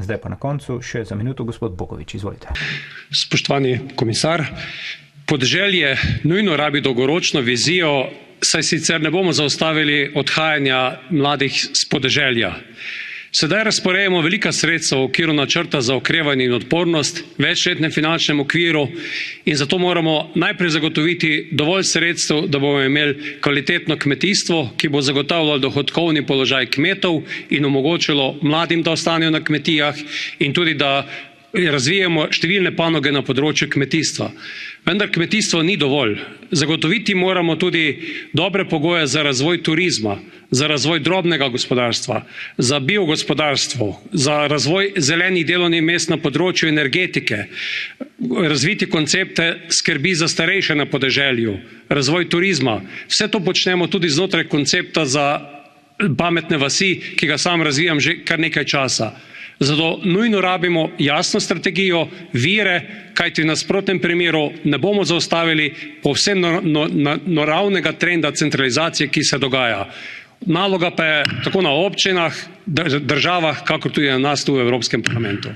Zdaj pa na koncu še za minuto gospod Bogovič, izvolite. Spoštovani komisar, podeželje nujno rabi dolgoročno vizijo, saj sicer ne bomo zaustavili odhajanja mladih s podeželja. Sedaj razporejamo velika sredstva v okviru načrta za okrevanje in odpornost, večletnem finančnem okviru in zato moramo najprej zagotoviti dovolj sredstev, da bomo imeli kvalitetno kmetijstvo, ki bo zagotavljalo dohodkovni položaj kmetov in omogočilo mladim, da ostanejo na kmetijah in tudi, da razvijamo številne panoge na področju kmetijstva. Vendar kmetijstvo ni dovolj. Zagotoviti moramo tudi dobre pogoje za razvoj turizma, za razvoj drobnega gospodarstva, za biogospodarstvo, za razvoj zelenih delovnih mest na področju energetike, razviti koncepte skrbi za starejše na podeželju, razvoj turizma. Vse to počnemo tudi znotraj koncepta za pametne vasi, ki ga sam razvijam že kar nekaj časa. Zato nujno rabimo jasno strategijo, vire, kajti v nasprotnem primeru ne bomo zaustavili povsem naravnega trenda centralizacije, ki se dogaja. Naloga pa je tako na občinah, državah, kakor tudi na nas tu v Evropskem parlamentu.